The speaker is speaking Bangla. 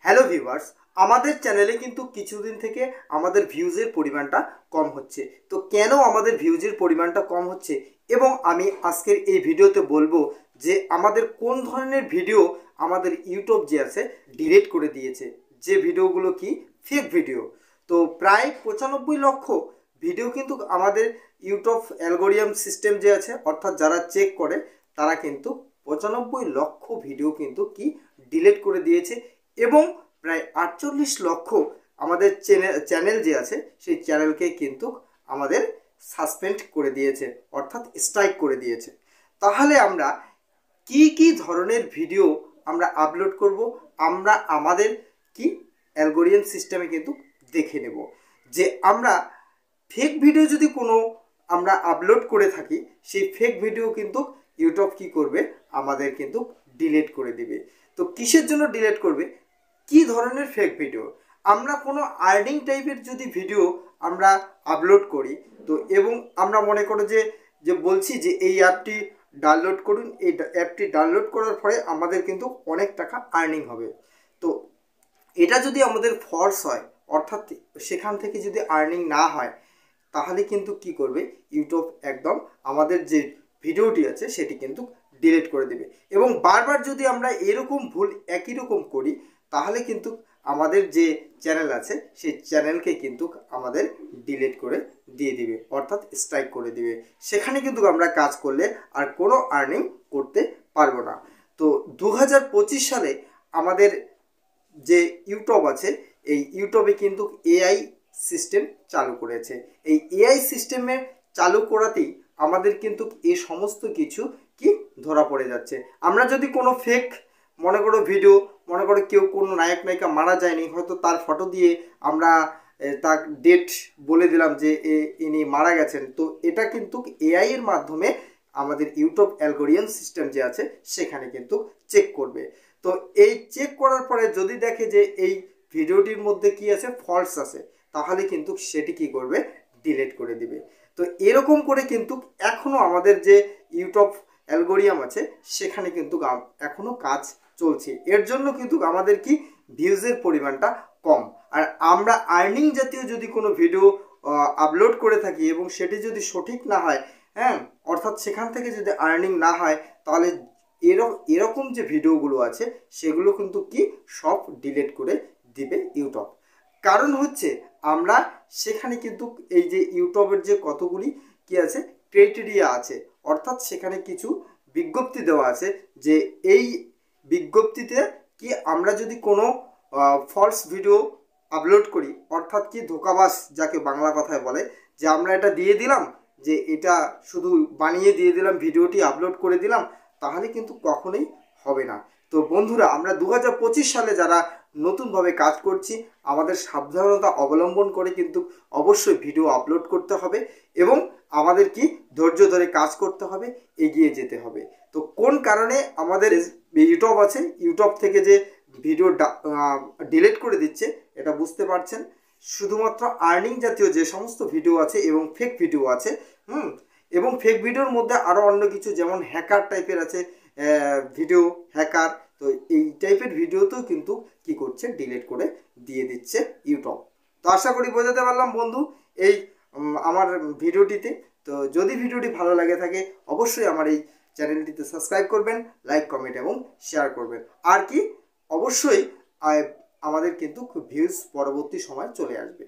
হ্যালো ভিউয়ার্স, আমাদের চ্যানেলে কিন্তু কিছুদিন থেকে আমাদের ভিউজের পরিমাণটা কম হচ্ছে। তো কেন আমাদের ভিউজের পরিমাণটা কম হচ্ছে এবং আমি আজকের এই ভিডিওতে বলবো যে আমাদের কোন ধরনের ভিডিও আমাদের ইউটিউব যে আছে ডিলিট করে দিয়েছে, যে ভিডিওগুলো কি ফেক ভিডিও। তো প্রায় 95 লক্ষ ভিডিও কিন্তু আমাদের ইউটিউব অ্যালগোরিদম সিস্টেম যে আছে, অর্থাৎ যারা চেক করে তারা কিন্তু 95 লক্ষ ভিডিও কিন্তু কি ডিলিট করে দিয়েছে এবং প্রায় 48 লক্ষ আমাদের চ্যানেল যে আছে সেই চ্যানেলকে কিন্তু আমাদের সাসপেন্ড করে দিয়েছে, অর্থাৎ স্ট্রাইক করে দিয়েছে। তাহলে আমরা কি কি ধরনের ভিডিও আমরা আপলোড করব, আমরা আমাদের কি অ্যালগোরিদম সিস্টেমে কিন্তু দেখে নেব যে আমরা ফেক ভিডিও যদি কোনো আমরা আপলোড করে থাকি, সেই ফেক ভিডিও কিন্তু ইউটিউব কি করবে, আমাদের কিন্তু ডিলিট করে দিবে। তো কিসের জন্য ডিলিট করবে, কি ধরনের ফেক ভিডিও? আমরা কোনো আর্নিং টাইপের যদি ভিডিও আমরা আপলোড করি, তো এবং আমরা মনে করো যে বলছি যে এই অ্যাপটি ডাউনলোড করুন, এই অ্যাপটি ডাউনলোড করার পরে আমাদের কিন্তু অনেক টাকা আর্নিং হবে। তো এটা যদি আমাদের ফলস হয়, অর্থাৎ সেখান থেকে যদি আর্নিং না হয়, তাহলে কিন্তু কি করবে ইউটিউব, একদম আমাদের যে ভিডিওটি আছে সেটি কিন্তু ডিলিট করে দেবে। এবং বারবার যদি আমরা এরকম ভুল একই রকম করি, তাহলে কিন্তু আমাদের যে চ্যানেল আছে সেই চ্যানেলকে কিন্তু আমাদের ডিলিট করে দিয়ে দিবে, অর্থাৎ স্ট্রাইক করে দিবে। সেখানে কিন্তু আমরা কাজ করলে আর কোনো আর্নিং করতে পারবো না। তো 2025 সালে আমাদের যে ইউটিউব আছে, এই ইউটিউবে কিন্তু এআই সিস্টেম চালু করেছে। এই এআই সিস্টেমের চালু করাতেই আমাদের কিন্তু এই সমস্ত কিছু কি ধরা পড়ে যাচ্ছে। আমরা যদি কোনো ফেক মনে করো ভিডিও, মনে করো কেউ কোনো নায়ক নায়িকা মারা যায়নি, হয়তো তার ফটো দিয়ে আমরা তার ডেট বলে দিলাম যে ইনি মারা গেছেন, তো এটা কিন্তু এআই এর মাধ্যমে আমাদের ইউটিউব অ্যালগোরিদম সিস্টেম যে আছে সেখানে কিন্তু চেক করবে। তো এই চেক করার পরে যদি দেখে যে এই ভিডিওটির মধ্যে কি আছে, ফলস আছে, তাহলে কিন্তু সেটি কি করবে, ডিলিট করে দিবে। তো এরকম করে কিন্তু এখনও আমাদের যে ইউটিউব অ্যালগোরিদম আছে সেখানে কিন্তু এখনও কাজ চলছে। এর জন্য কিন্তু আমাদের কি ভিউজের পরিমাণটা কম। আর আমরা আর্নিং জাতীয় যদি কোনো ভিডিও আপলোড করে থাকি এবং সেটি যদি সঠিক না হয়, হ্যাঁ, অর্থাৎ সেখান থেকে যদি আর্নিং না হয়, তাহলে এরকম যে ভিডিওগুলো আছে সেগুলো কিন্তু কি সব ডিলিট করে দিবে ইউটিউব। কারণ হচ্ছে আমরা সেখানে কিন্তু এই যে ইউটিউবের যে কতগুলি কি আছে ক্রাইটেরিয়া আছে, অর্থাৎ সেখানে কিছু বিজ্ঞপ্তি দেওয়া আছে যে এই বিজ্ঞপ্তিতে কি আমরা যদি কোনো ফলস ভিডিও আপলোড করি, অর্থাৎ কি ধোঁকাবাজ যাকে বাংলা কথায় বলে, যে আমরা এটা দিয়ে দিলাম, যে এটা শুধু বানিয়ে দিয়ে দিলাম, ভিডিওটি আপলোড করে দিলাম, তাহলে কিন্তু কখনোই হবে না। তো বন্ধুরা, আমরা 2025 সালে যারা নতুনভাবে কাজ করছি, আমাদের সাবধানতা অবলম্বন করে কিন্তু অবশ্যই ভিডিও আপলোড করতে হবে এবং আমাদের কি ধৈর্য ধরে কাজ করতে হবে, এগিয়ে যেতে হবে। তো কোন কারণে আমাদের ইউটিউব আছে, ইউটিউব থেকে যে ভিডিও ডিলিট করে দিচ্ছে, এটা বুঝতে পারছেন। শুধুমাত্র আর্নিং জাতীয় যে সমস্ত ভিডিও আছে এবং ফেক ভিডিও আছে, এবং ফেক ভিডিওর মধ্যে আরও অন্য কিছু, যেমন হ্যাকার টাইপের আছে ভিডিও, হ্যাকার, তো এই টাইপের ভিডিওতেও কিন্তু কি করছে, ডিলিট করে দিয়ে দিচ্ছে ইউটিউব। তো আশা করি বোঝাতে পারলাম বন্ধু এই আমার ভিডিওটিতে। তো যদি ভিডিওটি ভালো লাগে থাকে, অবশ্যই আমার এই চ্যানেলটিতে সাবস্ক্রাইব করবেন, লাইক, কমেন্ট এবং শেয়ার করবেন। আর কি অবশ্যই আমাদের কিন্তু ভিউজ পরবর্তী সময় চলে আসবে।